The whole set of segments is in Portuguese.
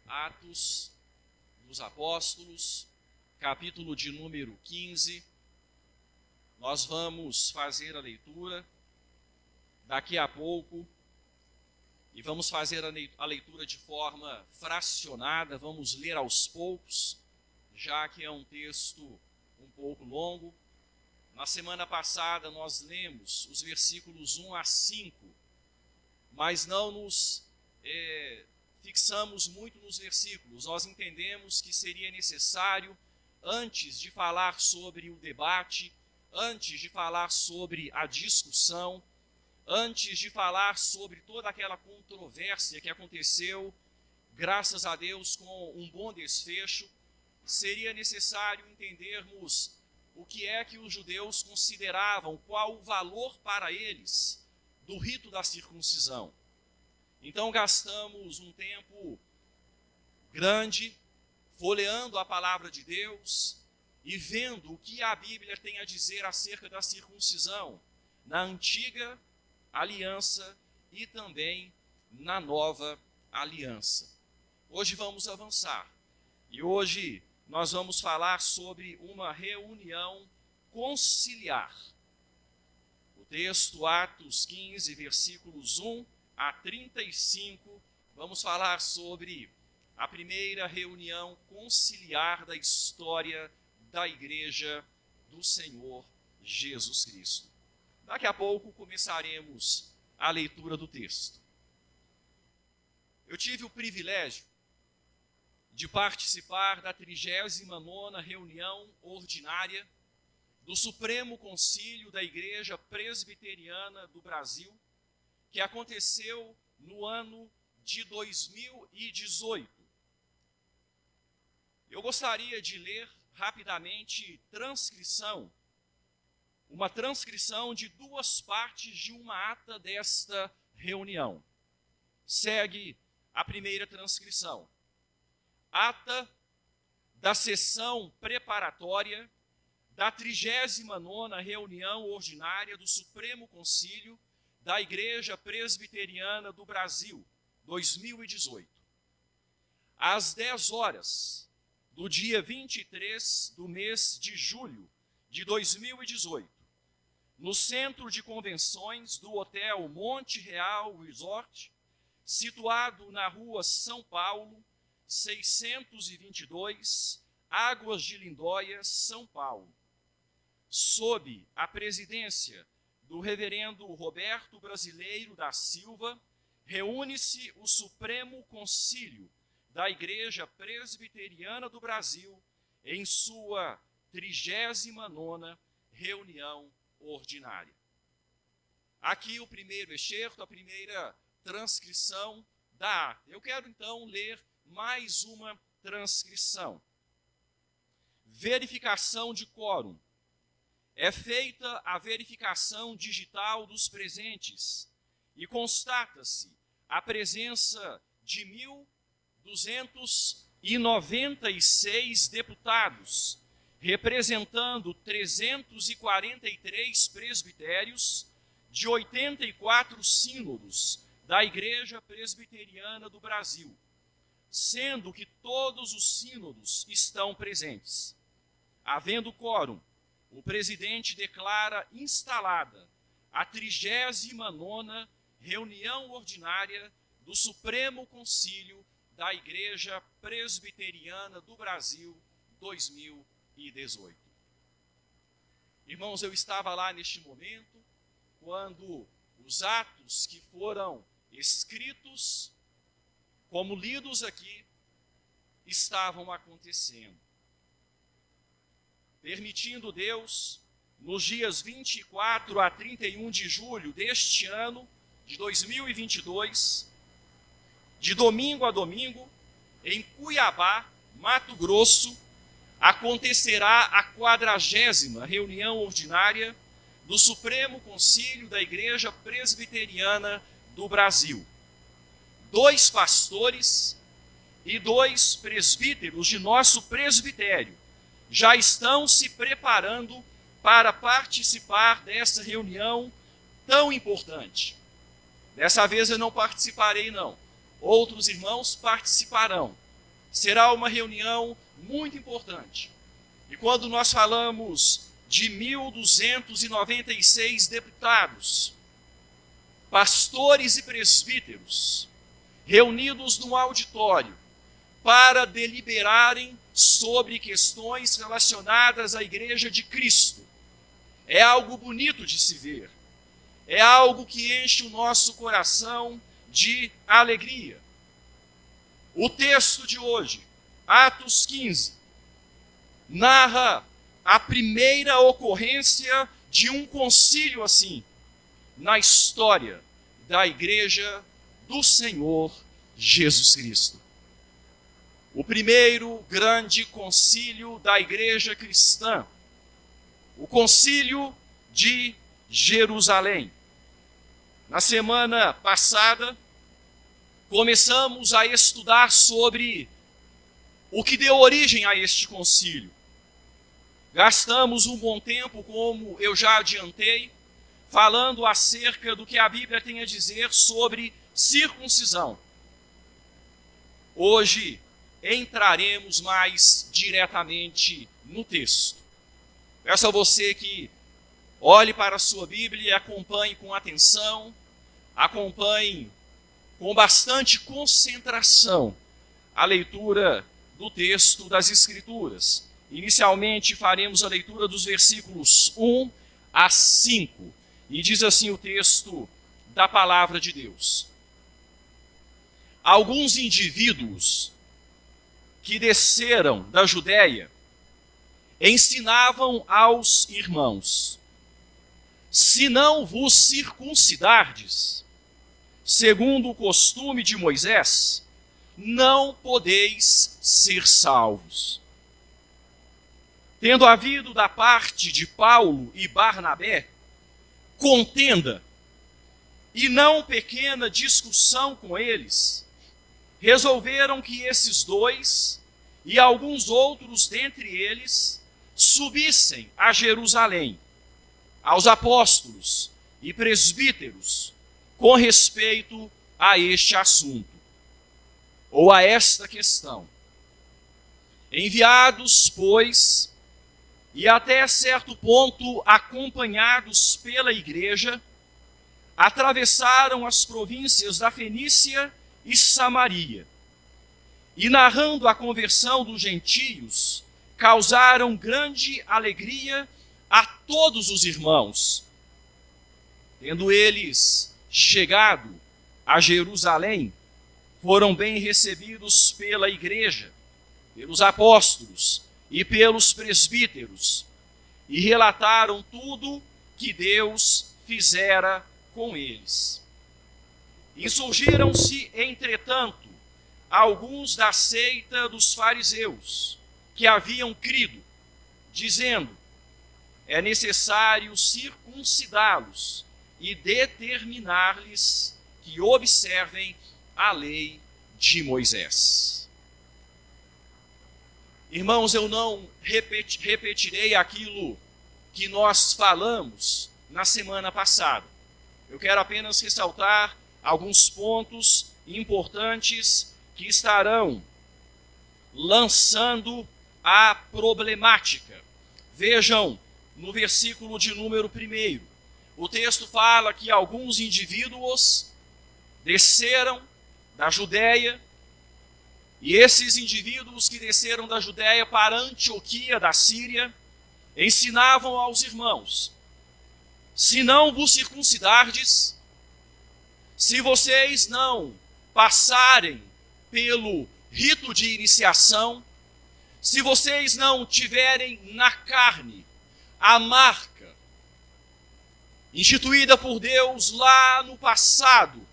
Atos dos Apóstolos, capítulo de número 15. Nós vamos fazer a leitura daqui a pouco e vamos fazer a leitura de forma fracionada, vamos ler aos poucos, já que é um texto um pouco longo. Na semana passada nós lemos os versículos 1 a 5, mas não nos fixamos muito nos versículos. Nós entendemos que seria necessário, antes de falar sobre o debate, antes de falar sobre a discussão, antes de falar sobre toda aquela controvérsia que aconteceu, graças a Deus, com um bom desfecho, seria necessário entendermos o que é que os judeus consideravam, qual o valor para eles do rito da circuncisão. Então gastamos um tempo grande folheando a palavra de Deus e vendo o que a Bíblia tem a dizer acerca da circuncisão na antiga aliança e também na nova aliança. Hoje vamos avançar e hoje nós vamos falar sobre uma reunião conciliar. O texto, Atos 15, versículos 1 a 35, vamos falar sobre a primeira reunião conciliar da história da Igreja do Senhor Jesus Cristo. Daqui a pouco começaremos a leitura do texto. Eu tive o privilégio de participar da 39ª reunião ordinária do Supremo Concílio da Igreja Presbiteriana do Brasil, que aconteceu no ano de 2018. Eu gostaria de ler rapidamente uma transcrição de duas partes de uma ata desta reunião. Segue a primeira transcrição. Ata da sessão preparatória da 39ª reunião ordinária do Supremo Concílio da Igreja Presbiteriana do Brasil, 2018. Às 10 horas do dia 23 do mês de julho de 2018, no Centro de Convenções do Hotel Monte Real Resort, situado na Rua São Paulo, 622, Águas de Lindóia, São Paulo, sob a presidência do reverendo Roberto Brasileiro da Silva, reúne-se o Supremo Concílio da Igreja Presbiteriana do Brasil em sua 39ª reunião ordinária. Aqui o primeiro excerto, a primeira transcrição da ata. Eu quero então ler mais uma transcrição. Verificação de quórum. É feita a verificação digital dos presentes e constata-se a presença de 1.296 deputados, representando 343 presbitérios de 84 sínodos da Igreja Presbiteriana do Brasil, sendo que todos os sínodos estão presentes. Havendo quórum, o presidente declara instalada a 39ª reunião ordinária do Supremo Concílio da Igreja Presbiteriana do Brasil, 2018. Irmãos, eu estava lá neste momento, quando os atos que foram escritos, como lidos aqui, estavam acontecendo. Permitindo Deus, nos dias 24 a 31 de julho deste ano, de 2022, de domingo a domingo, em Cuiabá, Mato Grosso, acontecerá a 40ª reunião ordinária do Supremo Concílio da Igreja Presbiteriana do Brasil. 2 pastores e 2 presbíteros de nosso presbitério já estão se preparando para participar dessa reunião tão importante. Dessa vez eu não participarei, não. Outros irmãos participarão, será uma reunião muito importante. E quando nós falamos de 1.296 deputados, pastores e presbíteros, reunidos no auditório para deliberarem sobre questões relacionadas à Igreja de Cristo, é algo bonito de se ver. É algo que enche o nosso coração de alegria. O texto de hoje, Atos 15, narra a primeira ocorrência de um concílio assim, na história da Igreja do Senhor Jesus Cristo. O primeiro grande concílio da Igreja cristã, o Concílio de Jerusalém. Na semana passada, começamos a estudar sobre o que deu origem a este concílio. Gastamos um bom tempo, como eu já adiantei, falando acerca do que a Bíblia tem a dizer sobre circuncisão. Hoje entraremos mais diretamente no texto. Peço a você que olhe para a sua Bíblia e acompanhe com atenção, acompanhe com bastante concentração a leitura do texto das Escrituras. Inicialmente faremos a leitura dos versículos 1 a 5, e diz assim o texto da palavra de Deus. Alguns indivíduos que desceram da Judéia ensinavam aos irmãos: se não vos circuncidardes, segundo o costume de Moisés, não podeis ser salvos. Tendo havido da parte de Paulo e Barnabé contenda e não pequena discussão com eles, resolveram que esses dois e alguns outros dentre eles subissem a Jerusalém, aos apóstolos e presbíteros, com respeito a este assunto, ou a esta questão. Enviados, pois, e até certo ponto acompanhados pela igreja, atravessaram as províncias da Fenícia e Samaria, e narrando a conversão dos gentios, causaram grande alegria a todos os irmãos. Tendo eles chegado a Jerusalém, foram bem recebidos pela igreja, pelos apóstolos e pelos presbíteros, e relataram tudo que Deus fizera com eles. Insurgiram-se, entretanto, alguns da seita dos fariseus, que haviam crido, dizendo: é necessário circuncidá-los e determinar-lhes que observem a lei de Moisés. Irmãos, eu não repetirei aquilo que nós falamos na semana passada. Eu quero apenas ressaltar alguns pontos importantes que estarão lançando a problemática. Vejam no versículo de número 1. O texto fala que alguns indivíduos desceram da Judéia, e esses indivíduos que desceram da Judéia para Antioquia da Síria ensinavam aos irmãos: se não vos circuncidardes, se vocês não passarem pelo rito de iniciação, se vocês não tiverem na carne a marca instituída por Deus lá no passado,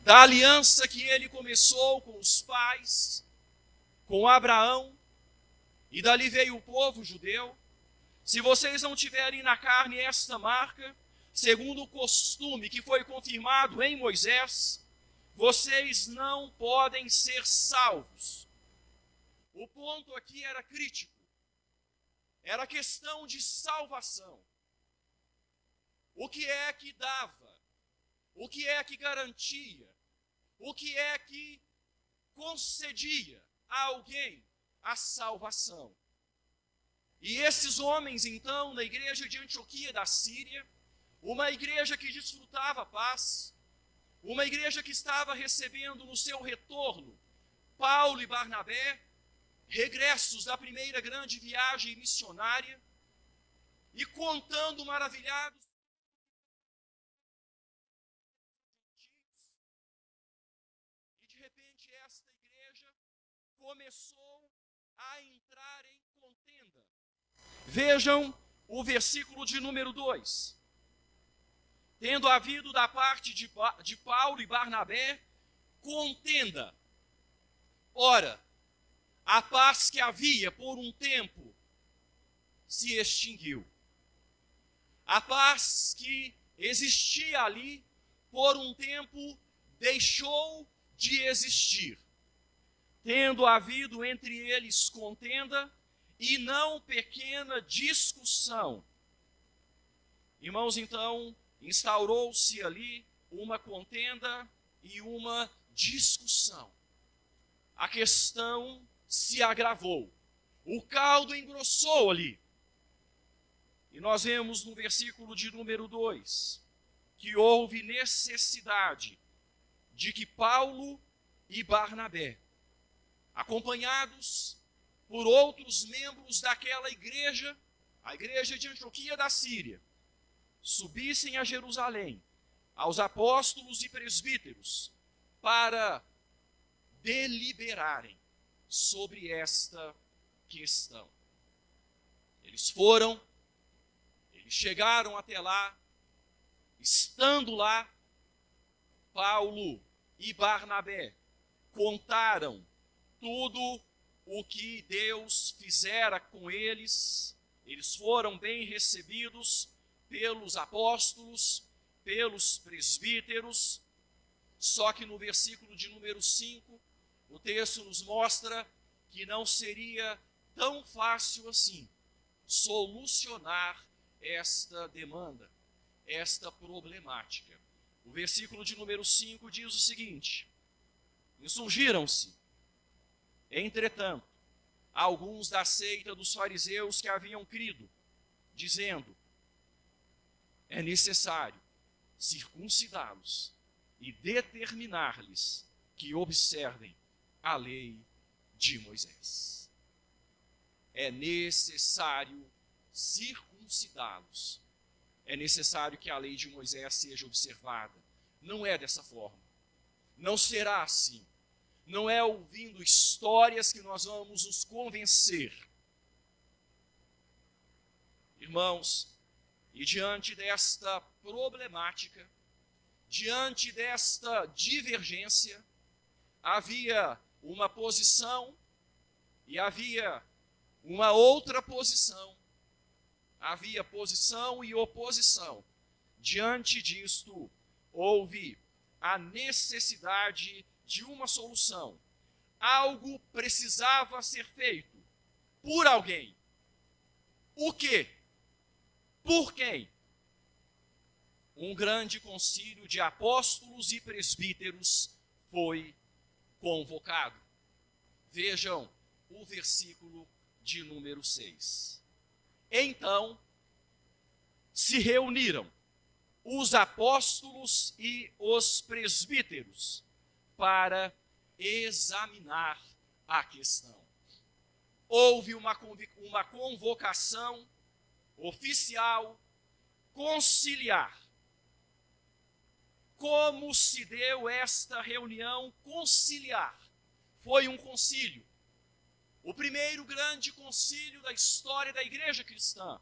da aliança que ele começou com os pais, com Abraão, e dali veio o povo judeu, se vocês não tiverem na carne esta marca, segundo o costume que foi confirmado em Moisés, vocês não podem ser salvos. O ponto aqui era crítico. Era questão de salvação. O que é que dava? O que é que garantia? O que é que concedia a alguém a salvação. E esses homens, então, na igreja de Antioquia da Síria, uma igreja que desfrutava paz, uma igreja que estava recebendo no seu retorno Paulo e Barnabé, regressos da primeira grande viagem missionária, e contando maravilhados e de repente esta igreja começou a entrar em contenda. Vejam o versículo de número 2. Tendo havido da parte de Paulo e Barnabé contenda. Ora, a paz que havia por um tempo se extinguiu. A paz que existia ali por um tempo deixou de existir, tendo havido entre eles contenda e não pequena discussão. Irmãos, então, instaurou-se ali uma contenda e uma discussão. A questão se agravou, o caldo engrossou ali. E nós vemos no versículo de número 2 que houve necessidade de que Paulo e Barnabé, acompanhados por outros membros daquela igreja, a igreja de Antioquia da Síria, subissem a Jerusalém, aos apóstolos e presbíteros, para deliberarem sobre esta questão. Eles foram, eles chegaram até lá, estando lá, Paulo e Barnabé contaram tudo o que Deus fizera com eles. Eles foram bem recebidos pelos apóstolos, pelos presbíteros. Só que no versículo de número 5, o texto nos mostra que não seria tão fácil assim solucionar esta demanda, esta problemática. O versículo de número 5 diz o seguinte: insurgiram-se, entretanto, alguns da seita dos fariseus que haviam crido, dizendo: é necessário circuncidá-los e determinar-lhes que observem a lei de Moisés. É necessário circuncidá-los. É necessário que a lei de Moisés seja observada. Não é dessa forma. Não será assim. Não é ouvindo histórias que nós vamos nos convencer. Irmãos, e diante desta problemática, diante desta divergência, havia uma posição e havia uma outra posição. Havia posição e oposição. Diante disto, houve a necessidade de uma solução. Algo precisava ser feito por alguém. O quê? Por quem? Um grande concílio de apóstolos e presbíteros foi convocado. Vejam o versículo de número 6. Então, se reuniram os apóstolos e os presbíteros para examinar a questão. Houve uma convocação oficial, conciliar. Como se deu esta reunião conciliar? Foi um concílio. O primeiro grande concílio da história da igreja cristã.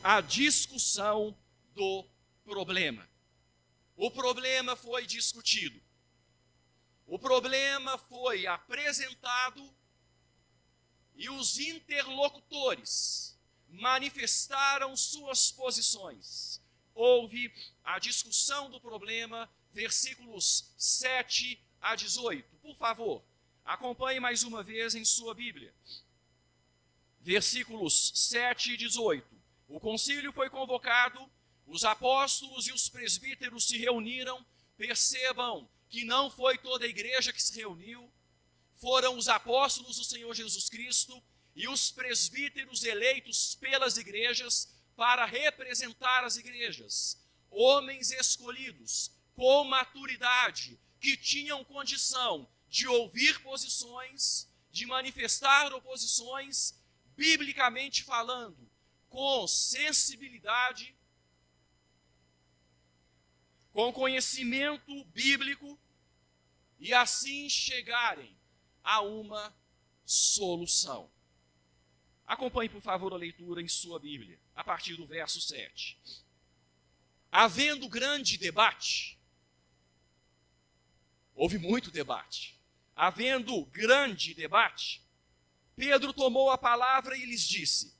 A discussão do problema. O problema foi discutido. O problema foi apresentado e os interlocutores manifestaram suas posições. Houve a discussão do problema, versículos 7 a 18. Por favor, acompanhe mais uma vez em sua Bíblia. versículos 7 e 18. O concílio foi convocado, os apóstolos e os presbíteros se reuniram. Percebam que não foi toda a igreja que se reuniu, foram os apóstolos do Senhor Jesus Cristo e os presbíteros eleitos pelas igrejas para representar as igrejas. Homens escolhidos com maturidade, que tinham condição de ouvir posições, de manifestar oposições, biblicamente falando, com sensibilidade, com conhecimento bíblico, e assim chegarem a uma solução. Acompanhe, por favor, a leitura em sua Bíblia, a partir do verso 7. Havendo grande debate, houve muito debate, havendo grande debate, Pedro tomou a palavra e lhes disse: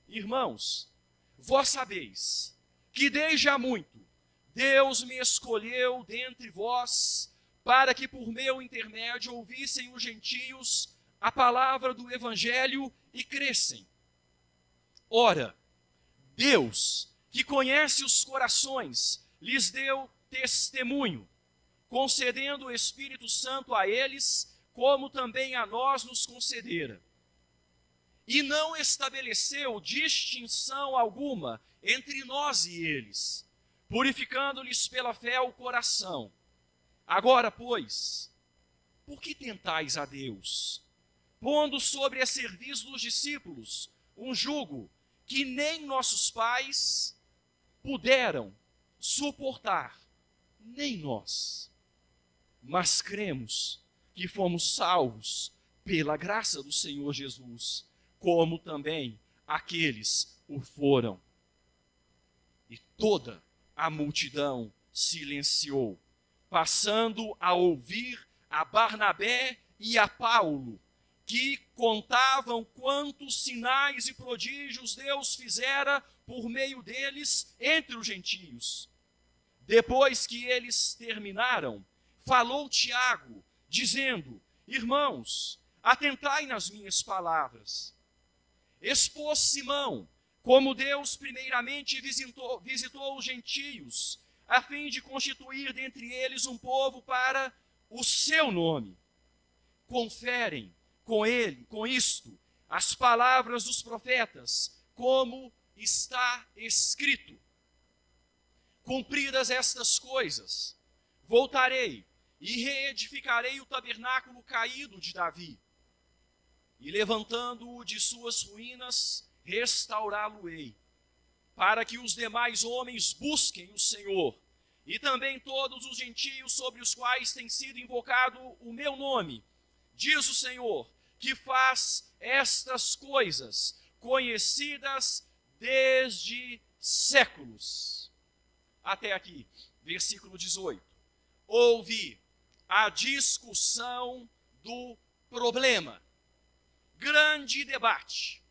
irmãos, vós sabeis que desde há muito Deus me escolheu dentre vós para que por meu intermédio ouvissem os gentios a palavra do evangelho e crescem. Ora, Deus, que conhece os corações, lhes deu testemunho, concedendo o Espírito Santo a eles, como também a nós nos concedera. E não estabeleceu distinção alguma entre nós e eles, purificando-lhes pela fé o coração. Agora, pois, por que tentais a Deus, pondo sobre a serviço dos discípulos um jugo que nem nossos pais puderam suportar, nem nós? Mas cremos que fomos salvos pela graça do Senhor Jesus, como também aqueles o foram. E toda a multidão silenciou, passando a ouvir a Barnabé e a Paulo, que contavam quantos sinais e prodígios Deus fizera por meio deles entre os gentios. Depois que eles terminaram, falou Tiago, dizendo: irmãos, atentai nas minhas palavras. Expôs Simão como Deus primeiramente visitou os gentios, a fim de constituir dentre eles um povo para o seu nome. Conferem com isto as palavras dos profetas, como está escrito: cumpridas estas coisas, voltarei e reedificarei o tabernáculo caído de Davi, e levantando-o de suas ruínas, restaurá-lo-ei, para que os demais homens busquem o Senhor, e também todos os gentios sobre os quais tem sido invocado o meu nome, diz o Senhor, que faz estas coisas conhecidas desde séculos. Até aqui, versículo 18. Houve a discussão do problema. Grande debate.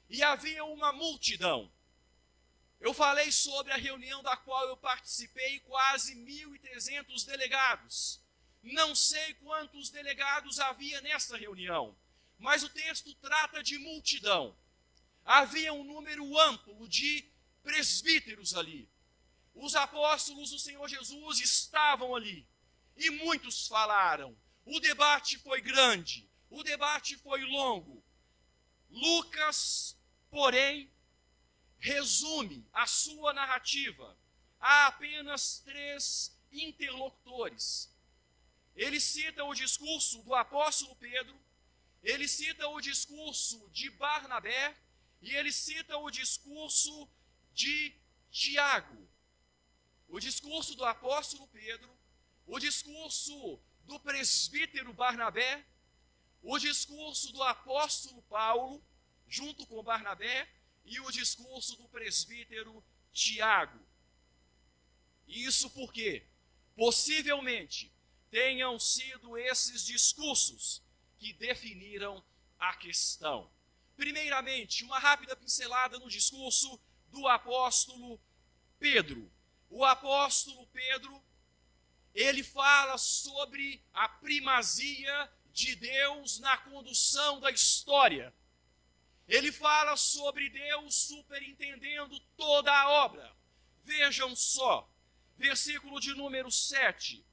E havia uma multidão. Eu falei sobre a reunião da qual eu participei, quase 1.300 delegados. Não sei quantos delegados havia nessa reunião, mas o texto trata de multidão. Havia um número amplo de presbíteros ali. Os apóstolos do Senhor Jesus estavam ali, e muitos falaram. O debate foi grande, o debate foi longo. Lucas, porém, resume a sua narrativa a apenas 3 interlocutores. Ele cita o discurso do apóstolo Pedro, ele cita o discurso de Barnabé e ele cita o discurso de Tiago. O discurso do apóstolo Pedro, o discurso do presbítero Barnabé, o discurso do apóstolo Paulo, junto com Barnabé, e o discurso do presbítero Tiago. Isso porque, possivelmente, tenham sido esses discursos que definiram a questão. Primeiramente, uma rápida pincelada no discurso do apóstolo Pedro. O apóstolo Pedro, ele fala sobre a primazia de Deus na condução da história. Ele fala sobre Deus superintendendo toda a obra. Vejam só, versículo de número 7.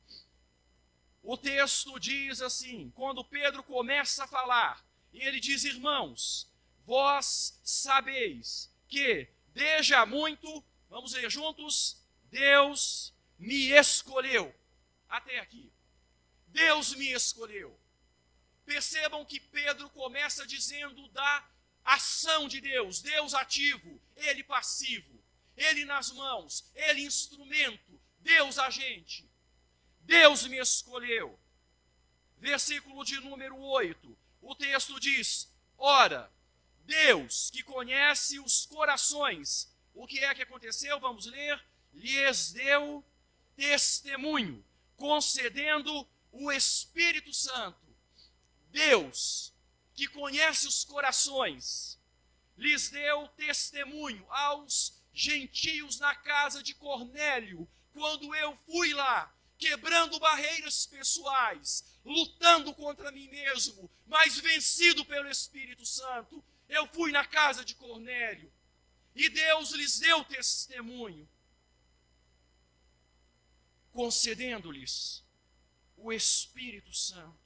O texto diz assim, quando Pedro começa a falar, e ele diz: irmãos, vós sabeis que desde há muito, vamos ler juntos, Deus me escolheu. Até aqui. Deus me escolheu. Percebam que Pedro começa dizendo da ação de Deus, Deus ativo, ele passivo, ele nas mãos, ele instrumento, Deus agente. Deus me escolheu. Versículo de número 8, o texto diz: ora, Deus que conhece os corações, o que é que aconteceu? Vamos ler. Lhes deu testemunho, concedendo o Espírito Santo. Deus que conhece os corações, lhes deu testemunho aos gentios na casa de Cornélio, quando eu fui lá, quebrando barreiras pessoais, lutando contra mim mesmo, mas vencido pelo Espírito Santo. Eu fui na casa de Cornélio, e Deus lhes deu testemunho, concedendo-lhes o Espírito Santo.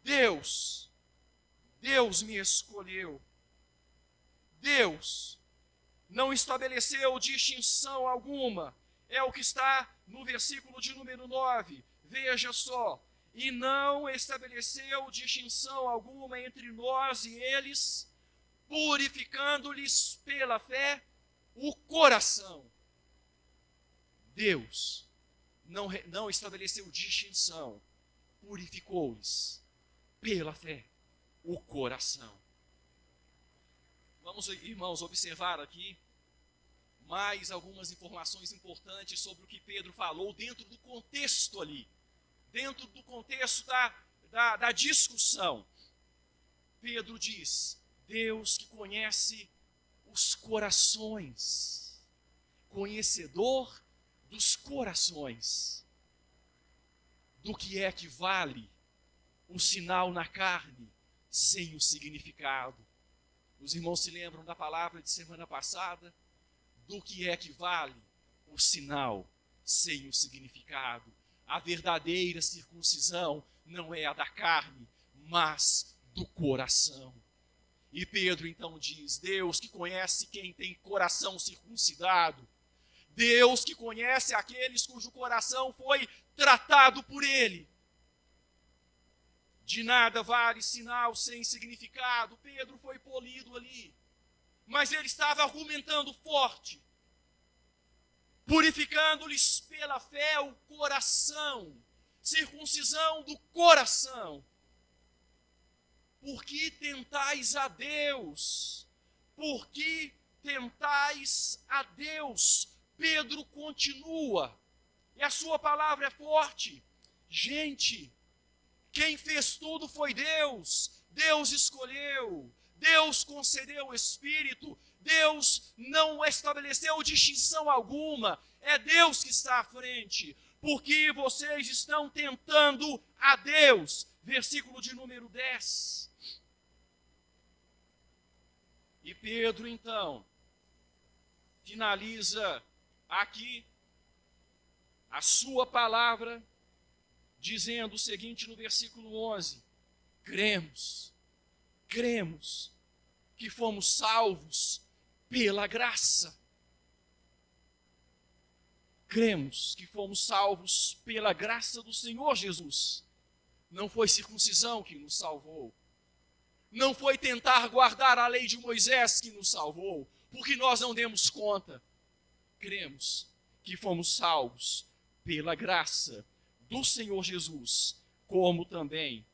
Deus me escolheu. Deus não estabeleceu distinção alguma. É o que está no versículo de número 9. Veja só. E não estabeleceu distinção alguma entre nós e eles, purificando-lhes pela fé o coração. Deus não estabeleceu distinção, purificou-lhes pela fé o coração. Vamos, irmãos, observar aqui mais algumas informações importantes sobre o que Pedro falou dentro do contexto ali, dentro do contexto da discussão. Pedro diz: Deus que conhece os corações, conhecedor dos corações, do que é que vale o sinal na carne sem o significado. Os irmãos se lembram da palavra de semana passada? Do que é que vale o sinal sem o significado? A verdadeira circuncisão não é a da carne, mas do coração. E Pedro então diz: Deus que conhece quem tem coração circuncidado, Deus que conhece aqueles cujo coração foi tratado por ele. De nada vale sinal sem significado. Pedro foi polido ali, mas ele estava argumentando forte, purificando-lhes pela fé o coração, circuncisão do coração. Por que tentais a Deus? Por que tentais a Deus? Pedro continua, e a sua palavra é forte. Gente, quem fez tudo foi Deus. Deus escolheu, Deus concedeu o Espírito, Deus não estabeleceu distinção alguma. É Deus que está à frente. Porque vocês estão tentando a Deus. Versículo de número 10. E Pedro, então, finaliza aqui a sua palavra, dizendo o seguinte no versículo 11: cremos que fomos salvos pela graça. Cremos que fomos salvos pela graça do Senhor Jesus. Não foi circuncisão que nos salvou. Não foi tentar guardar a lei de Moisés que nos salvou, porque nós não demos conta. Cremos que fomos salvos pela graça do Senhor Jesus, como também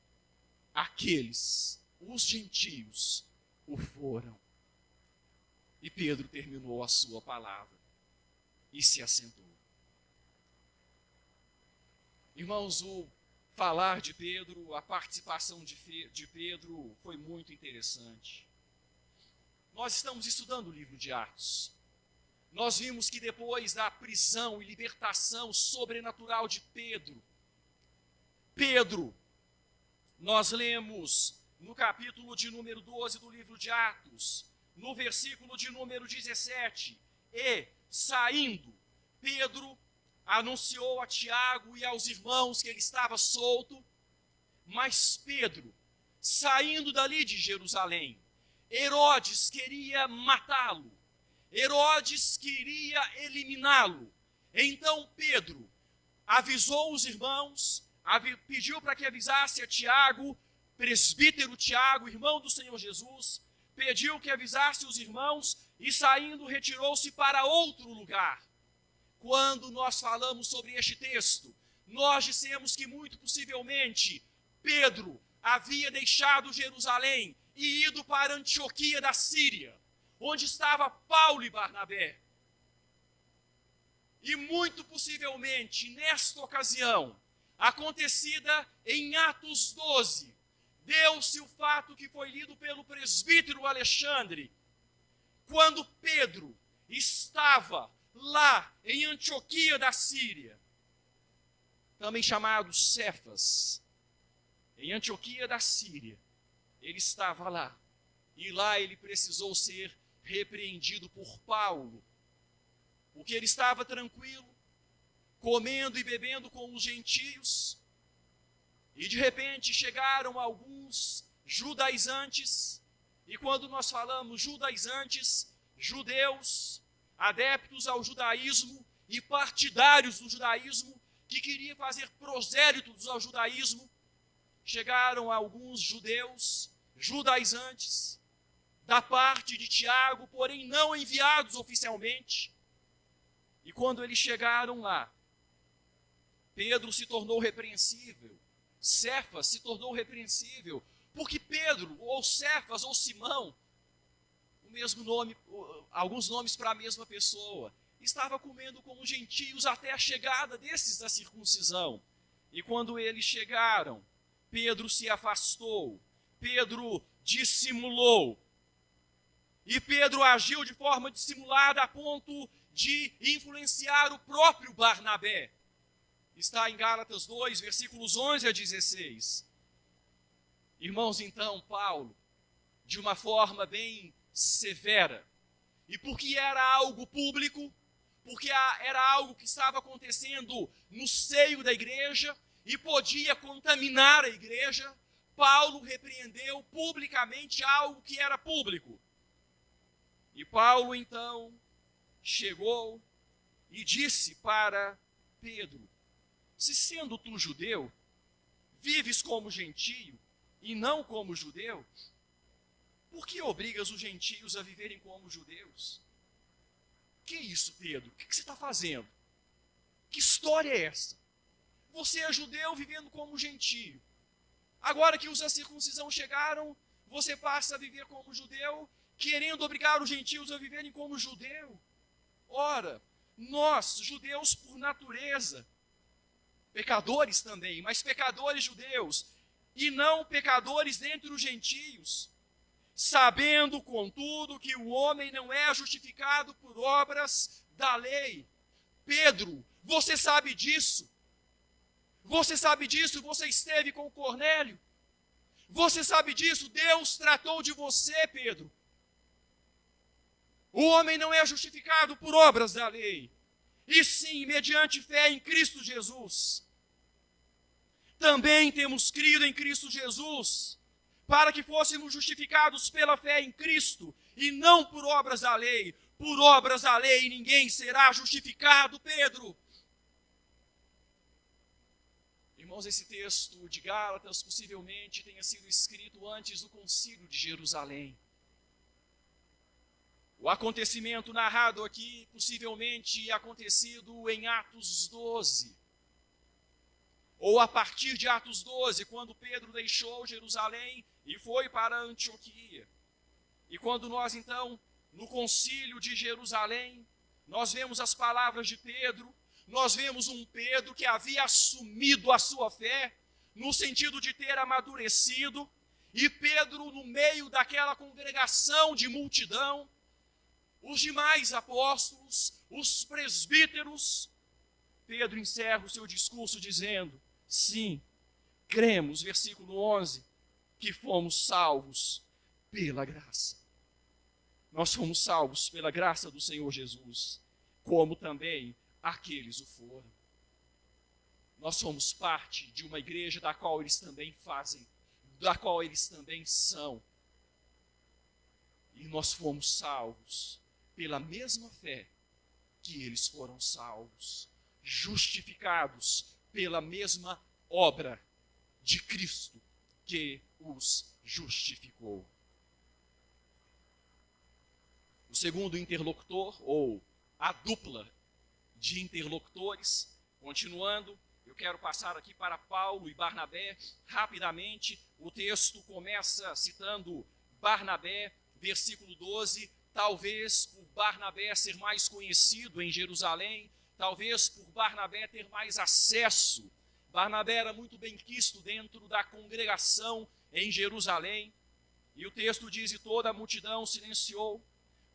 aqueles, os gentios, o foram. E Pedro terminou a sua palavra e se assentou. Irmãos, o falar de Pedro, a participação de Pedro foi muito interessante. Nós estamos estudando o livro de Atos. Nós vimos que depois da prisão e libertação sobrenatural de Pedro, Nós lemos no capítulo de número 12 do livro de Atos, no versículo de número 17, e saindo, Pedro anunciou a Tiago e aos irmãos que ele estava solto, mas Pedro, saindo dali de Jerusalém, Herodes queria matá-lo, Herodes queria eliminá-lo. Então Pedro avisou os irmãos, pediu para que avisasse a Tiago, presbítero Tiago, irmão do Senhor Jesus, pediu que avisasse os irmãos e saindo retirou-se para outro lugar. Quando nós falamos sobre este texto, nós dissemos que muito possivelmente Pedro havia deixado Jerusalém e ido para Antioquia da Síria, onde estava Paulo e Barnabé. E muito possivelmente, nesta ocasião, acontecida em Atos 12, deu-se o fato que foi lido pelo presbítero Alexandre, quando Pedro estava lá em Antioquia da Síria, também chamado Cefas, em Antioquia da Síria, ele estava lá, e lá ele precisou ser repreendido por Paulo, porque ele estava tranquilo, comendo e bebendo com os gentios, e de repente chegaram alguns judaizantes, e quando nós falamos judaizantes, judeus, adeptos ao judaísmo e partidários do judaísmo, que queriam fazer prosélitos ao judaísmo, chegaram alguns judeus, judaizantes, da parte de Tiago, porém não enviados oficialmente. E quando eles chegaram lá, Pedro se tornou repreensível, Cefas se tornou repreensível, porque Pedro, ou Cefas, ou Simão, o mesmo nome, alguns nomes para a mesma pessoa, estava comendo com os gentios até a chegada desses da circuncisão. E quando eles chegaram, Pedro se afastou, Pedro dissimulou, e Pedro agiu de forma dissimulada a ponto de influenciar o próprio Barnabé. Está em Gálatas 2, versículos 11 a 16. Irmãos, então, Paulo, de uma forma bem severa, e porque era algo público, porque era algo que estava acontecendo no seio da igreja e podia contaminar a igreja, Paulo repreendeu publicamente algo que era público. E Paulo, então, chegou e disse para Pedro: se sendo tu judeu, vives como gentio e não como judeu, por que obrigas os gentios a viverem como judeus? Que isso, Pedro? O que você está fazendo? Que história é essa? Você é judeu vivendo como gentio. Agora que os da circuncisão chegaram, você passa a viver como judeu, querendo obrigar os gentios a viverem como judeu. Ora, nós, judeus por natureza, pecadores também, mas pecadores judeus, e não pecadores dentre os gentios, sabendo, contudo, que o homem não é justificado por obras da lei. Pedro, você sabe disso. Você sabe disso, você esteve com Cornélio. Você sabe disso, Deus tratou de você, Pedro. O homem não é justificado por obras da lei, e sim mediante fé em Cristo Jesus. Também temos crido em Cristo Jesus, para que fôssemos justificados pela fé em Cristo, e não por obras da lei. Por obras da lei ninguém será justificado, Pedro. Irmãos, esse texto de Gálatas possivelmente tenha sido escrito antes do concílio de Jerusalém. O acontecimento narrado aqui possivelmente acontecido em Atos 12. Ou a partir de Atos 12, quando Pedro deixou Jerusalém e foi para Antioquia. E quando nós então, no concílio de Jerusalém, nós vemos as palavras de Pedro, nós vemos um Pedro que havia assumido a sua fé, no sentido de ter amadurecido, e Pedro no meio daquela congregação de multidão, os demais apóstolos, os presbíteros, Pedro encerra o seu discurso dizendo: sim, cremos, versículo 11, que fomos salvos pela graça. Nós fomos salvos pela graça do Senhor Jesus, como também aqueles o foram. Nós somos parte de uma igreja da qual eles também fazem, da qual eles também são. E nós fomos salvos pela mesma fé que eles foram salvos, justificados pela mesma obra de Cristo que os justificou. O segundo interlocutor, ou a dupla de interlocutores, continuando, eu quero passar aqui para Paulo e Barnabé rapidamente. O texto começa citando Barnabé, versículo 12, talvez por Barnabé ser mais conhecido em Jerusalém, talvez por Barnabé ter mais acesso. Barnabé era muito bem quisto dentro da congregação em Jerusalém. E o texto diz, e toda a multidão silenciou,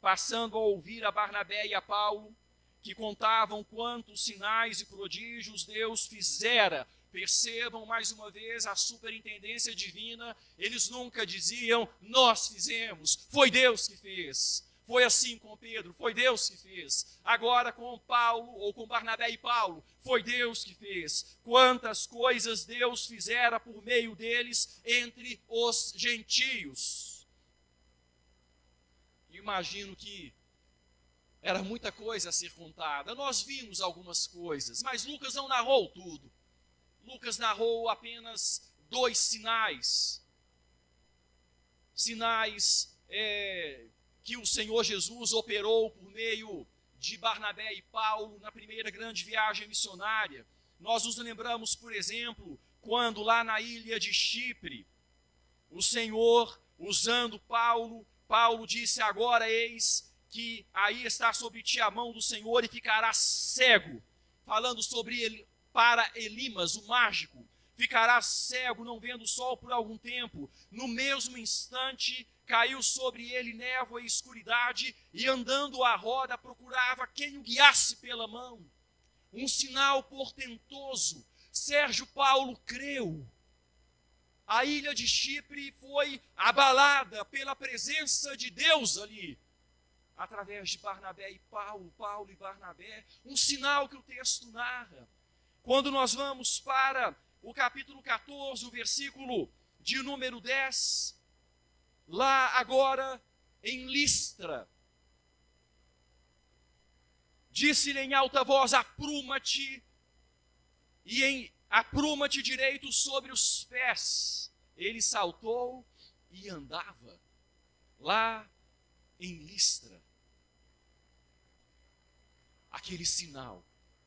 passando a ouvir a Barnabé e a Paulo, que contavam quantos sinais e prodígios Deus fizera. Percebam mais uma vez a superintendência divina. Eles nunca diziam, nós fizemos, foi Deus que fez. Foi assim com Pedro, foi Deus que fez. Agora com Paulo, ou com Barnabé e Paulo, foi Deus que fez. Quantas coisas Deus fizera por meio deles entre os gentios. Imagino que era muita coisa a ser contada. Nós vimos algumas coisas, mas Lucas não narrou tudo. Lucas narrou apenas 2 sinais. Sinais que o Senhor Jesus operou por meio de Barnabé e Paulo na primeira grande viagem missionária. Nós nos lembramos, por exemplo, quando lá na ilha de Chipre, o Senhor, usando Paulo disse, agora eis que aí está sobre ti a mão do Senhor e ficarás cego. Falando sobre ele, para Elimas, o mágico, ficarás cego, não vendo o sol por algum tempo. No mesmo instante, caiu sobre ele névoa e escuridade, e andando à roda, procurava quem o guiasse pela mão. Um sinal portentoso. Sérgio Paulo creu. A ilha de Chipre foi abalada pela presença de Deus ali, através de Barnabé e Paulo, Paulo e Barnabé, um sinal que o texto narra. Quando nós vamos para o capítulo 14, o versículo de número 10, lá agora em Listra, disse-lhe em alta voz, apruma-te, e apruma-te direito sobre os pés. Ele saltou e andava lá em Listra. Aquele sinal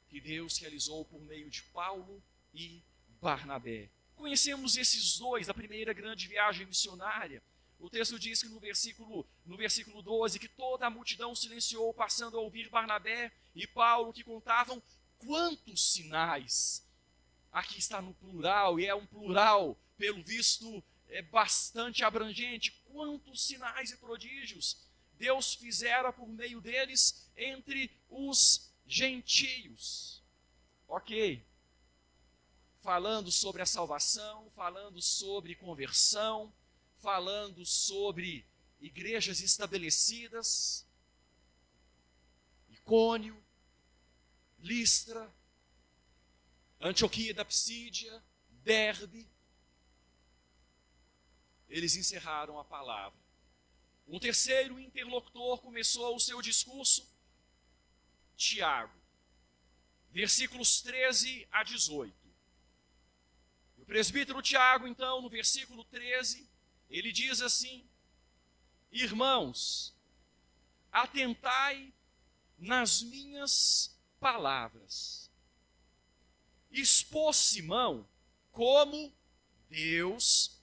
que Deus realizou por meio de Paulo e Barnabé. Conhecemos esses dois da primeira grande viagem missionária. O texto diz que no versículo 12, que toda a multidão silenciou, passando a ouvir Barnabé e Paulo, que contavam quantos sinais. Aqui está no plural, e é um plural, pelo visto, bastante abrangente. Quantos sinais e prodígios Deus fizera por meio deles entre os gentios. Ok. Falando sobre a salvação, falando sobre conversão, falando sobre igrejas estabelecidas, Icônio, Listra, Antioquia da Psídia, Derbe. Eles encerraram a palavra. Um terceiro interlocutor começou o seu discurso, Tiago, versículos 13 a 18. O presbítero Tiago, então, no versículo 13, ele diz assim, irmãos, atentai nas minhas palavras. Expôs Simão como Deus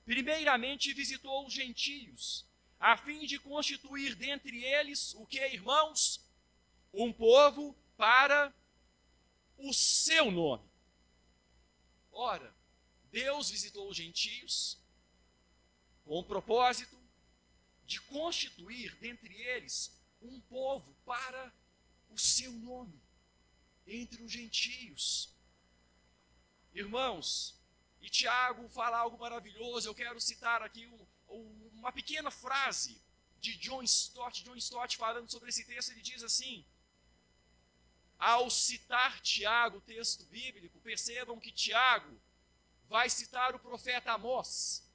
primeiramente visitou os gentios, a fim de constituir dentre eles, o que, irmãos? Um povo para o seu nome. Ora, Deus visitou os gentios com o propósito de constituir dentre eles um povo para o seu nome, entre os gentios. Irmãos, E Tiago fala algo maravilhoso. Eu quero citar aqui uma pequena frase de John Stott. John Stott, falando sobre esse texto, ele diz assim: ao citar Tiago, o texto bíblico, percebam que Tiago vai citar o profeta Amós,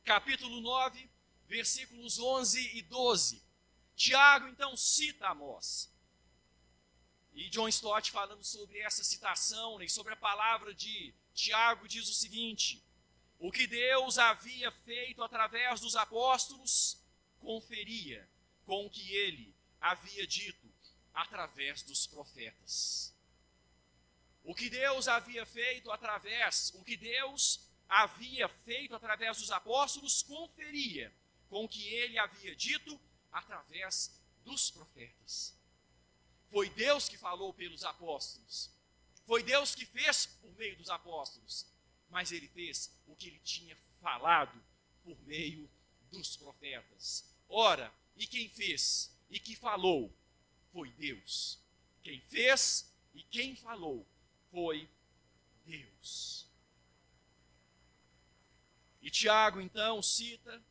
capítulo 9, versículos 11 e 12. Tiago, então, cita Amós. E John Stott, falando sobre essa citação e sobre a palavra de Tiago, diz o seguinte: o que Deus havia feito através dos apóstolos, conferia com o que ele havia dito através dos profetas. O que Deus havia feito através dos apóstolos, conferia com o que ele havia dito através dos profetas. Foi Deus que falou pelos apóstolos. Foi Deus que fez por meio dos apóstolos. Mas ele fez o que ele tinha falado por meio dos profetas. Ora, e quem fez e que falou foi Deus. Quem fez e quem falou foi Deus. E Tiago, então, cita,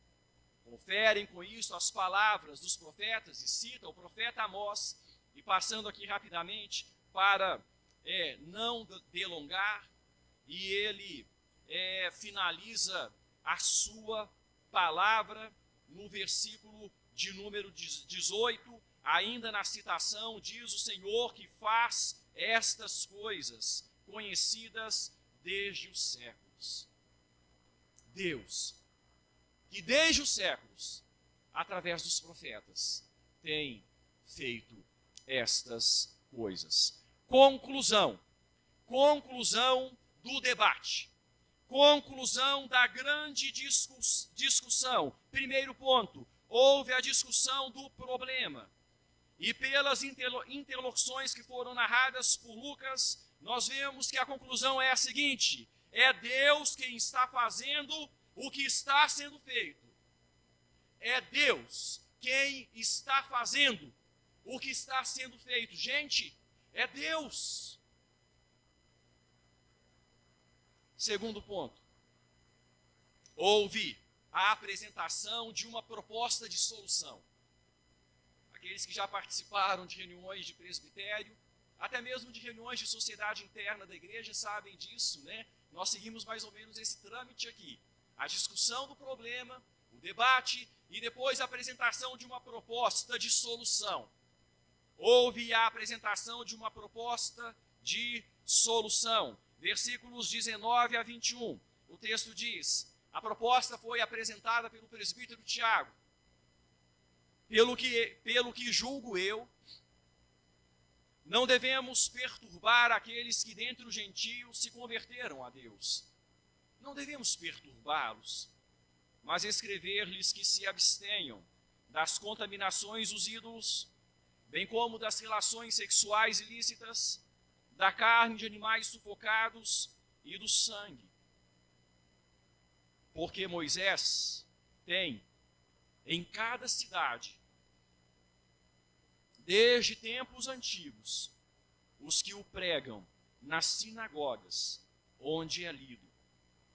conferem com isso as palavras dos profetas, e cita o profeta Amós. E passando aqui rapidamente para não delongar, e ele finaliza a sua palavra no versículo de número 18, ainda na citação, diz o Senhor que faz estas coisas conhecidas desde os séculos. Deus, que desde os séculos, através dos profetas, tem feito estas coisas. Conclusão do debate, conclusão da grande discussão. Primeiro ponto, houve a discussão do problema, e pelas interlocuções que foram narradas por Lucas, nós vemos que a conclusão é a seguinte: é Deus quem está fazendo o que está sendo feito. É Deus quem está fazendo o que está sendo feito. Gente, é Deus. Segundo ponto, houve a apresentação de uma proposta de solução. Aqueles que já participaram de reuniões de presbitério, até mesmo de reuniões de sociedade interna da igreja, sabem disso, né? Nós seguimos mais ou menos esse trâmite aqui: a discussão do problema, o debate e depois a apresentação de uma proposta de solução. Houve a apresentação de uma proposta de solução. Versículos 19 a 21. O texto diz: a proposta foi apresentada pelo presbítero Tiago. Pelo que julgo eu, não devemos perturbar aqueles que dentre os gentios se converteram a Deus. Não devemos perturbá-los, mas escrever-lhes que se abstenham das contaminações dos ídolos, bem como das relações sexuais ilícitas, da carne de animais sufocados e do sangue. Porque Moisés tem em cada cidade, desde tempos antigos, os que o pregam nas sinagogas, onde é lido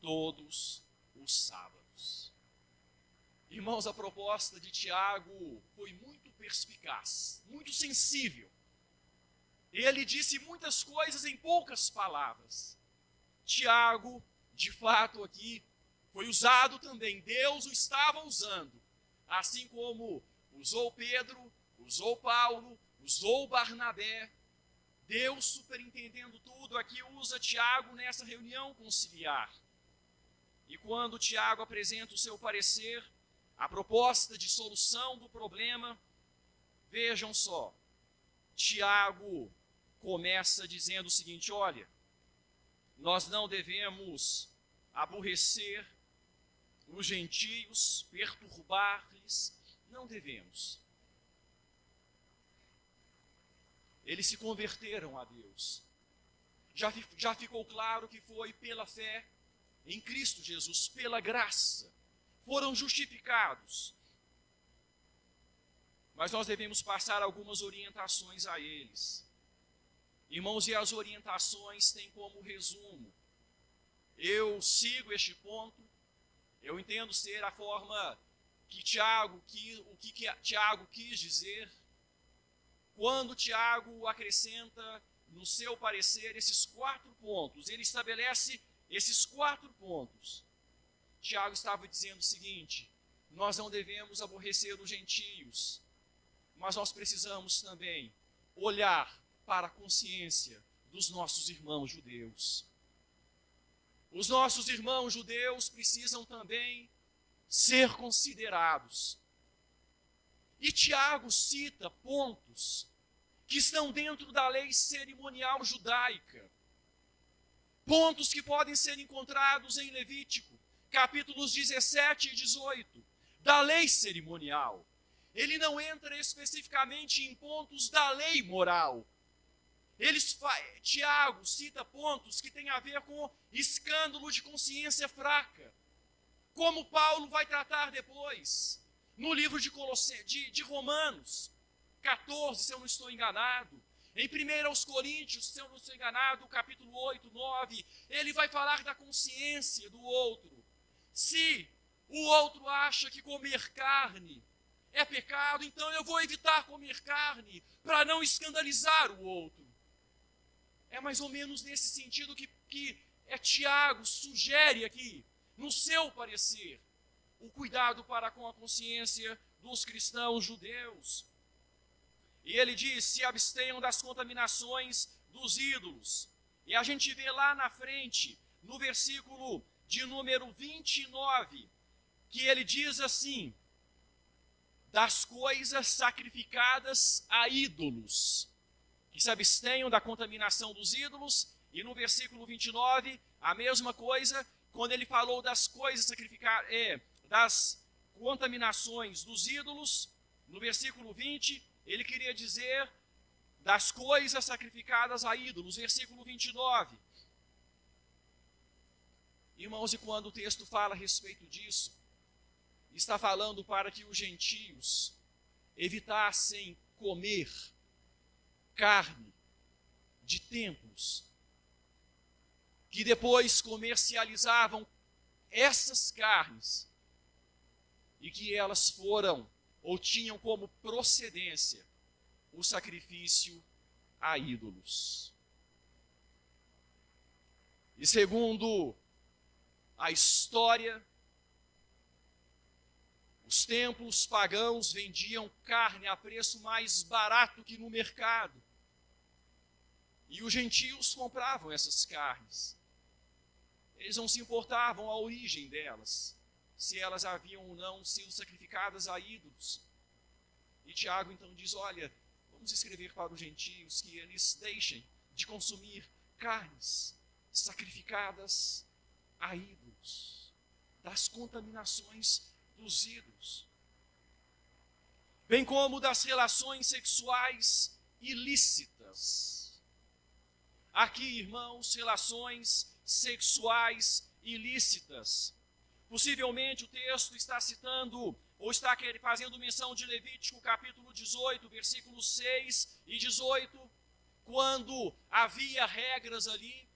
todos os sábados. Irmãos, a proposta de Tiago foi muito perspicaz, muito sensível. Ele disse muitas coisas em poucas palavras. Tiago, de fato, aqui foi usado também. Deus o estava usando. Assim como usou Pedro, usou Paulo, usou Barnabé. Deus, superintendendo tudo, aqui usa Tiago nessa reunião conciliar. E quando Tiago apresenta o seu parecer, a proposta de solução do problema, vejam só, Tiago começa dizendo o seguinte: olha, nós não devemos aborrecer os gentios, perturbar-lhes, não devemos. Eles se converteram a Deus. Já ficou claro que foi pela fé em Cristo Jesus, pela graça, foram justificados. Mas nós devemos passar algumas orientações a eles. Irmãos, e as orientações têm como resumo: Eu sigo este ponto, eu entendo ser a forma que Tiago quis dizer, quando Tiago acrescenta no seu parecer esses 4 pontos, ele estabelece esses 4 pontos. Tiago estava dizendo o seguinte: nós não devemos aborrecer os gentios, mas nós precisamos também olhar para a consciência dos nossos irmãos judeus. Os nossos irmãos judeus precisam também ser considerados. E Tiago cita pontos que estão dentro da lei cerimonial judaica. Pontos que podem ser encontrados em Levítico, capítulos 17 e 18, da lei cerimonial. Ele não entra especificamente em pontos da lei moral. Tiago cita pontos que têm a ver com escândalo de consciência fraca, como Paulo vai tratar depois, no livro de Romanos 14, se eu não estou enganado, em 1 Coríntios, se eu não estou enganado, capítulo 8, 9, ele vai falar da consciência do outro. Se o outro acha que comer carne é pecado, então eu vou evitar comer carne para não escandalizar o outro. É mais ou menos nesse sentido que Tiago sugere aqui, no seu parecer, o cuidado para com a consciência dos cristãos judeus. E ele diz: se abstenham das contaminações dos ídolos. E a gente vê lá na frente, no versículo de número 29, que ele diz assim: das coisas sacrificadas a ídolos, que se abstenham da contaminação dos ídolos. E no versículo 29, a mesma coisa, quando ele falou das coisas sacrificadas, das contaminações dos ídolos, no versículo 20, ele queria dizer das coisas sacrificadas a ídolos, versículo 29. Irmãos, e quando o texto fala a respeito disso, está falando para que os gentios evitassem comer carne de templos, que depois comercializavam essas carnes, e que elas foram ou tinham como procedência o sacrifício a ídolos. E segundo a história, os templos pagãos vendiam carne a preço mais barato que no mercado. E os gentios compravam essas carnes. Eles não se importavam a origem delas, se elas haviam ou não sido sacrificadas a ídolos. E Tiago então diz: olha, vamos escrever para os gentios que eles deixem de consumir carnes sacrificadas a ídolos, das contaminações dos ídolos, bem como das relações sexuais ilícitas. Aqui, irmãos, relações sexuais ilícitas. Possivelmente o texto está citando, ou está fazendo menção de Levítico capítulo 18, versículos 6 e 18, quando havia regras ali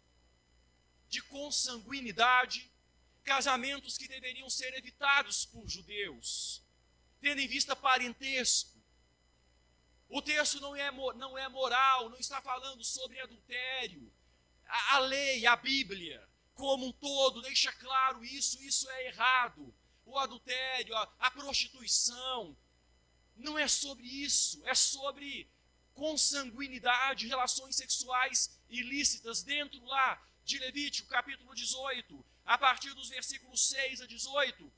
de consanguinidade, casamentos que deveriam ser evitados por judeus, tendo em vista parentesco. O texto não é moral, não está falando sobre adultério. A lei, a Bíblia, como um todo, deixa claro isso é errado. O adultério, a prostituição, não é sobre isso, é sobre consanguinidade, relações sexuais ilícitas, dentro lá de Levítico, capítulo 18, a partir dos versículos 6 a 18,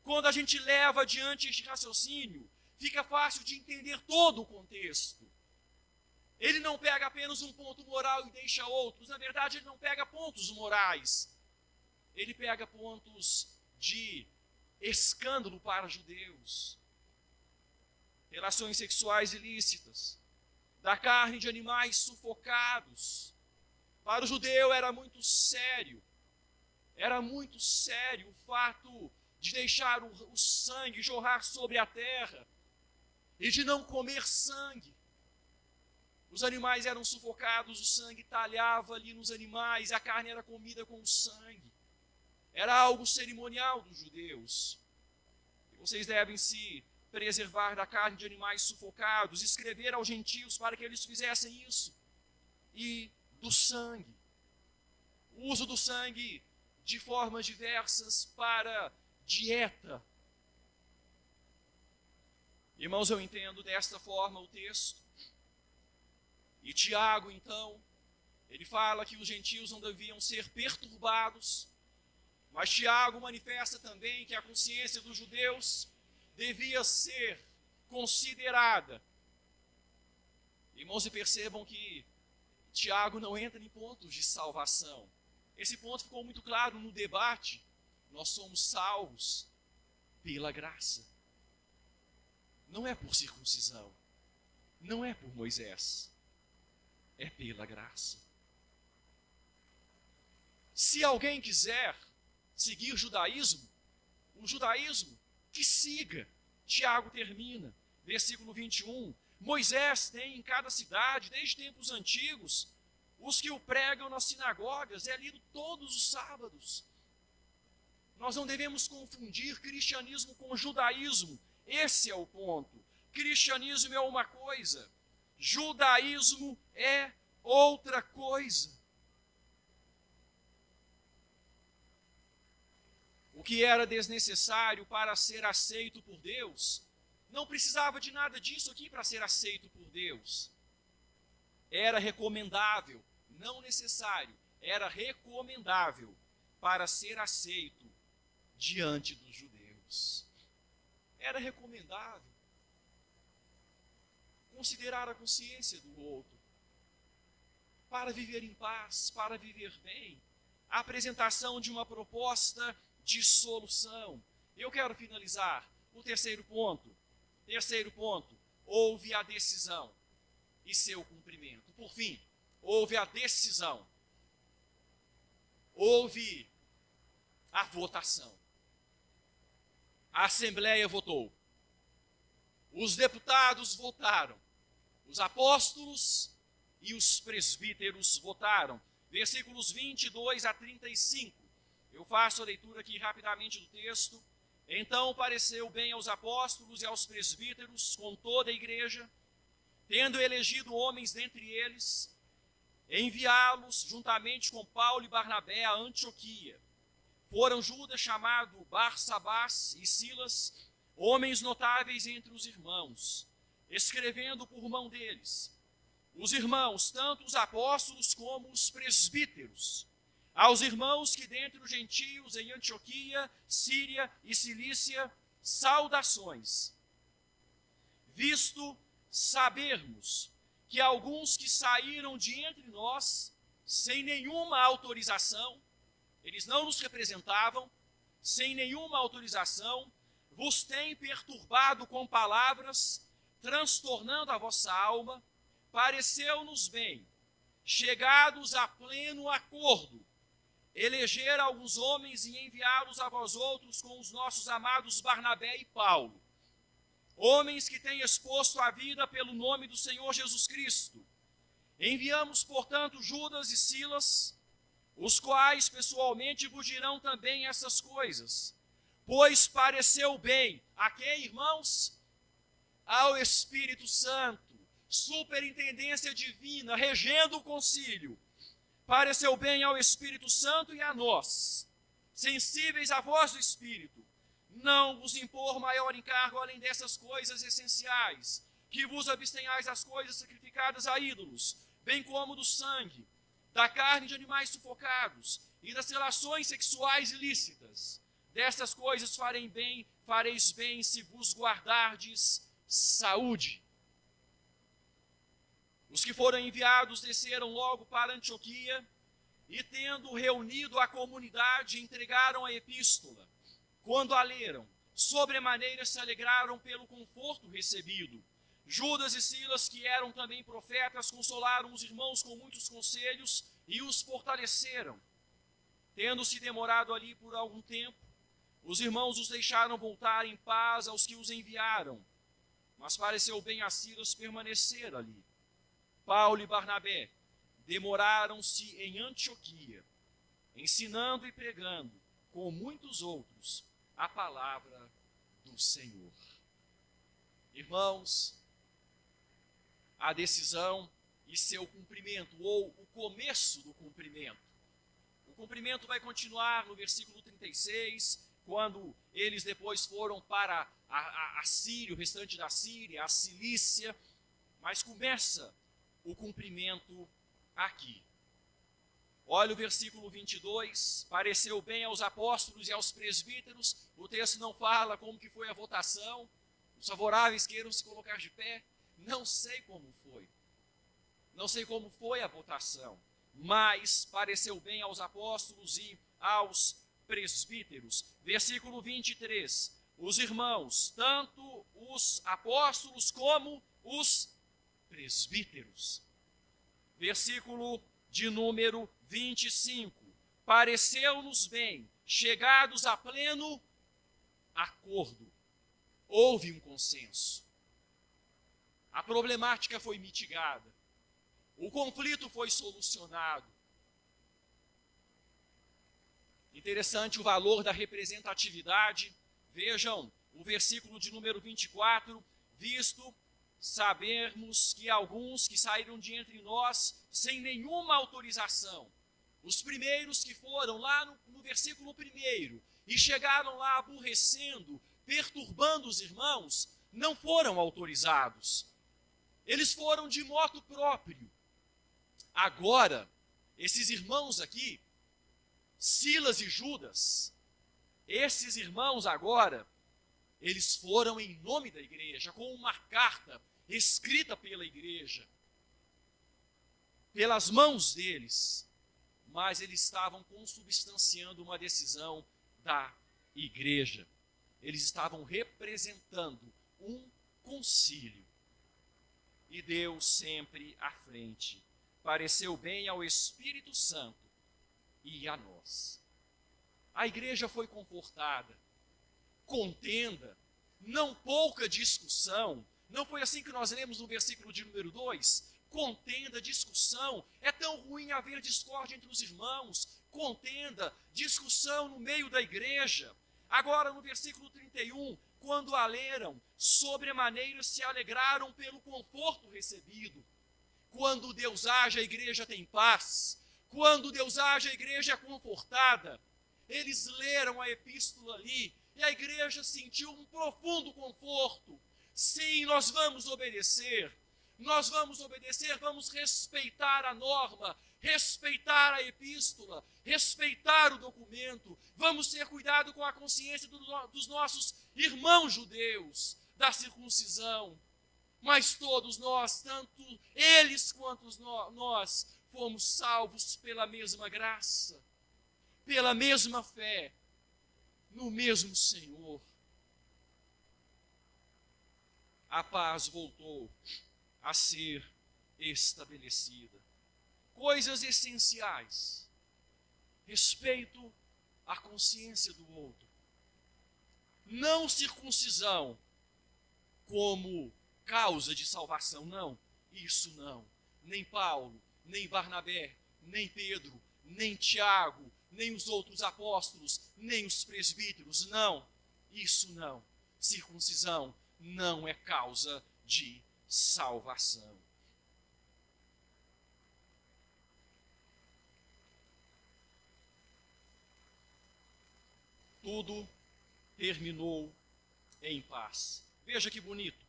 quando a gente leva adiante este raciocínio, fica fácil de entender todo o contexto. Ele não pega apenas um ponto moral e deixa outros. Na verdade, ele não pega pontos morais. Ele pega pontos de escândalo para judeus. Relações sexuais ilícitas. Da carne de animais sufocados. Para o judeu era muito sério. Era muito sério o fato de deixar o sangue jorrar sobre a terra e de não comer sangue. Os animais eram sufocados, o sangue talhava ali nos animais, a carne era comida com o sangue. era algo cerimonial dos judeus. Vocês devem se preservar da carne de animais sufocados, escrever aos gentios para que eles fizessem isso. E do sangue. O uso do sangue de formas diversas para dieta. Irmãos, eu entendo desta forma o texto. E Tiago, então, ele fala que os gentios não deviam ser perturbados, mas Tiago manifesta também que a consciência dos judeus devia ser considerada. Irmãos, e percebam que Tiago não entra em pontos de salvação. Esse ponto ficou muito claro no debate. Nós somos salvos pela graça. Não é por circuncisão, não é por Moisés, é pela graça. Se alguém quiser seguir judaísmo, o judaísmo que siga. Tiago termina, versículo 21. Moisés tem em cada cidade, desde tempos antigos, os que o pregam nas sinagogas, é lido todos os sábados. Nós não devemos confundir cristianismo com judaísmo. Esse é o ponto. Cristianismo é uma coisa, judaísmo é outra coisa. O que era desnecessário para ser aceito por Deus, não precisava de nada disso aqui para ser aceito por Deus. Era recomendável, não necessário, era recomendável para ser aceito diante dos judeus. Era recomendável considerar a consciência do outro, para viver em paz, para viver bem. A apresentação de uma proposta de solução. Eu quero finalizar o terceiro ponto. Terceiro ponto, houve a decisão e seu cumprimento. Por fim, houve a decisão. Houve a votação. A Assembleia votou. Os deputados votaram. Os apóstolos e os presbíteros votaram. Versículos 22 a 35. Eu faço a leitura aqui rapidamente do texto. Então pareceu bem aos apóstolos e aos presbíteros, com toda a igreja, tendo elegido homens dentre eles, enviá-los juntamente com Paulo e Barnabé a Antioquia. Foram Judas, chamado Barsabás, e Silas, homens notáveis entre os irmãos, escrevendo por mão deles. Os irmãos, tanto os apóstolos como os presbíteros, aos irmãos que dentre os gentios em Antioquia, Síria e Cilícia, saudações. Visto sabermos que alguns que saíram de entre nós, sem nenhuma autorização, eles não nos representavam, sem nenhuma autorização, vos têm perturbado com palavras, transtornando a vossa alma, pareceu-nos bem, chegados a pleno acordo, eleger alguns homens e enviá-los a vós outros com os nossos amados Barnabé e Paulo, homens que têm exposto a vida pelo nome do Senhor Jesus Cristo. Enviamos, portanto, Judas e Silas, os quais pessoalmente vos dirão também essas coisas, pois pareceu bem, a quem, irmãos? Ao Espírito Santo, superintendência divina, regendo o concílio, pareceu bem ao Espírito Santo e a nós, sensíveis à voz do Espírito, não vos impor maior encargo além dessas coisas essenciais, que vos abstenhais das coisas sacrificadas a ídolos, bem como do sangue, da carne de animais sufocados e das relações sexuais ilícitas. Destas coisas fareis bem se vos guardardes saúde. Os que foram enviados desceram logo para Antioquia e, tendo reunido a comunidade, entregaram a epístola. Quando a leram, sobremaneira se alegraram pelo conforto recebido. Judas e Silas, que eram também profetas, consolaram os irmãos com muitos conselhos e os fortaleceram. Tendo-se demorado ali por algum tempo, os irmãos os deixaram voltar em paz aos que os enviaram. Mas pareceu bem a Silas permanecer ali. Paulo e Barnabé demoraram-se em Antioquia, ensinando e pregando com muitos outros, a palavra do Senhor. Irmãos, a decisão e seu cumprimento, ou o começo do cumprimento. O cumprimento vai continuar no versículo 36, quando eles depois foram para a Síria, o restante da Síria, a Cilícia, mas começa o cumprimento aqui. Olha o versículo 22, pareceu bem aos apóstolos e aos presbíteros, o texto não fala como que foi a votação, os favoráveis queiram se colocar de pé, não sei como foi. Não sei como foi a votação, mas pareceu bem aos apóstolos e aos presbíteros. Versículo 23, os irmãos, tanto os apóstolos como os presbíteros. Versículo de número 25, pareceu-nos bem, chegados a pleno acordo. Houve um consenso. A problemática foi mitigada. O conflito foi solucionado. Interessante o valor da representatividade. Vejam o versículo de número 24, visto sabermos que alguns que saíram de entre nós sem nenhuma autorização, os primeiros que foram lá no versículo 1 e chegaram lá aborrecendo, perturbando os irmãos, não foram autorizados. Eles foram de moto próprio. Agora, esses irmãos aqui, Silas e Judas, esses irmãos agora, eles foram em nome da igreja, com uma carta escrita pela igreja, pelas mãos deles, mas eles estavam consubstanciando uma decisão da igreja. Eles estavam representando um concílio. E Deus sempre à frente. Pareceu bem ao Espírito Santo e a nós. A igreja foi confortada. Contenda, não pouca discussão. Não foi assim que nós lemos no versículo de número 2? Contenda, discussão. É tão ruim haver discórdia entre os irmãos. Contenda, discussão no meio da igreja. Agora no versículo 31, quando a leram, sobremaneira se alegraram pelo conforto recebido. Quando Deus age, a igreja tem paz. Quando Deus age, a igreja é confortada. Eles leram a epístola ali e a igreja sentiu um profundo conforto. Sim, nós vamos obedecer. Nós vamos obedecer, vamos respeitar a norma, respeitar a epístola, respeitar o documento. Vamos ter cuidado com a consciência dos nossos irmãos judeus, da circuncisão. Mas todos nós, tanto eles quanto nós, fomos salvos pela mesma graça, pela mesma fé, no mesmo Senhor. A paz voltou a ser estabelecida. Coisas essenciais. Respeito à consciência do outro. Não circuncisão como causa de salvação, não. Isso não. Nem Paulo, nem Barnabé, nem Pedro, nem Tiago, nem os outros apóstolos, nem os presbíteros, não. Isso não. Circuncisão não é causa de salvação. Tudo terminou em paz. Veja que bonito.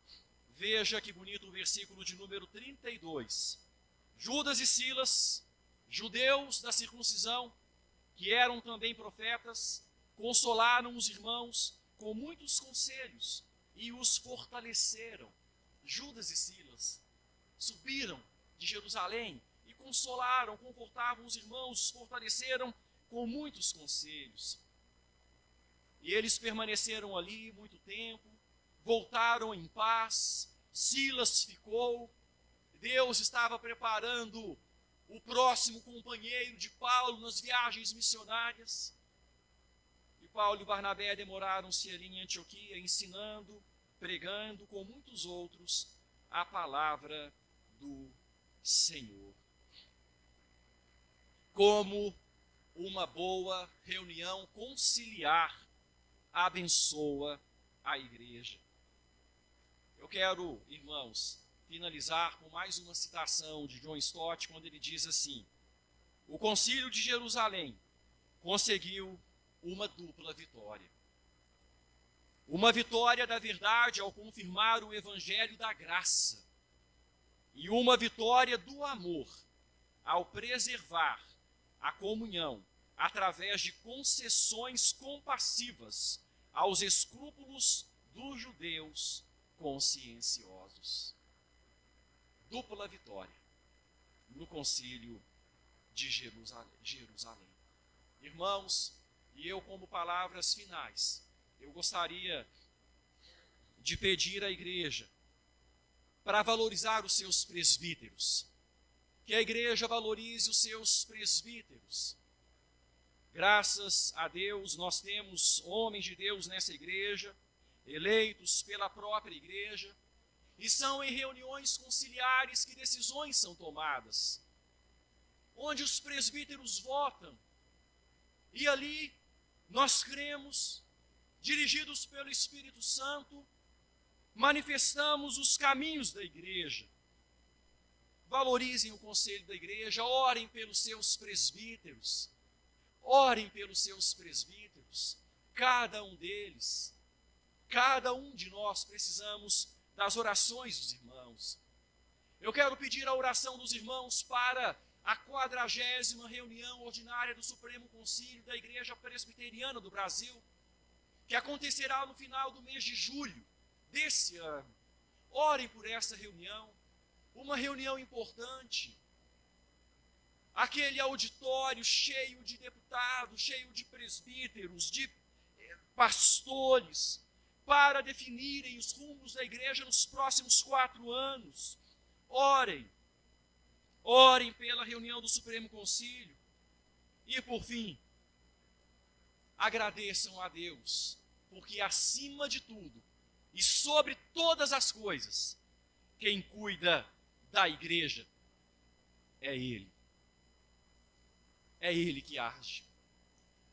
Veja que bonito o versículo de número 32. Judas e Silas, judeus da circuncisão, que eram também profetas, consolaram os irmãos com muitos conselhos e os fortaleceram. Judas e Silas subiram de Jerusalém e consolaram, confortavam os irmãos, os fortaleceram com muitos conselhos. E eles permaneceram ali muito tempo, voltaram em paz, Silas ficou, Deus estava preparando o próximo companheiro de Paulo nas viagens missionárias. E Paulo e Barnabé demoraram-se ali em Antioquia, ensinando, pregando com muitos outros a palavra do Senhor. Como uma boa reunião conciliar abençoa a igreja. Eu quero, irmãos, finalizar com mais uma citação de John Stott, quando ele diz assim: o Concílio de Jerusalém conseguiu uma dupla vitória. Uma vitória da verdade ao confirmar o evangelho da graça, e uma vitória do amor ao preservar a comunhão através de concessões compassivas aos escrúpulos dos judeus conscienciosos. Dupla vitória no Concílio de Jerusalém. Irmãos, e eu, como palavras finais, eu gostaria de pedir à igreja para valorizar os seus presbíteros, que a igreja valorize os seus presbíteros. Graças a Deus, nós temos homens de Deus nessa igreja, eleitos pela própria igreja, e são em reuniões conciliares que decisões são tomadas, onde os presbíteros votam, e ali nós cremos, dirigidos pelo Espírito Santo, manifestamos os caminhos da igreja. Valorizem o conselho da igreja, orem pelos seus presbíteros, orem pelos seus presbíteros, cada um deles, cada um de nós precisamos das orações dos irmãos. Eu quero pedir a oração dos irmãos para a 40ª reunião ordinária do Supremo Concílio da Igreja Presbiteriana do Brasil, que acontecerá no final do mês de julho desse ano. Orem por essa reunião, uma reunião importante. Aquele auditório cheio de deputados, cheio de presbíteros, de pastores, para definirem os rumos da igreja nos próximos 4 anos. Orem. Orem pela reunião do Supremo Concílio. E, por fim, agradeçam a Deus, porque acima de tudo e sobre todas as coisas, quem cuida da igreja é Ele. É Ele que age,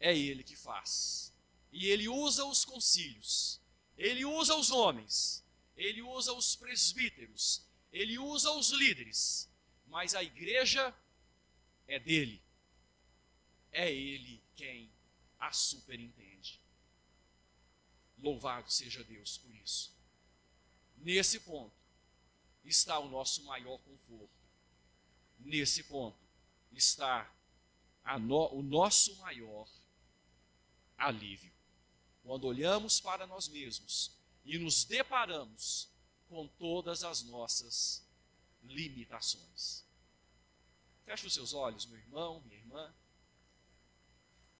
é Ele que faz. E Ele usa os concílios, Ele usa os homens, Ele usa os presbíteros, Ele usa os líderes, mas a igreja é dele. É Ele quem a superintende. Louvado seja Deus por isso. Nesse ponto está o nosso maior conforto. Nesse ponto está o nosso maior alívio. Quando olhamos para nós mesmos e nos deparamos com todas as nossas limitações. Feche os seus olhos, meu irmão, minha irmã.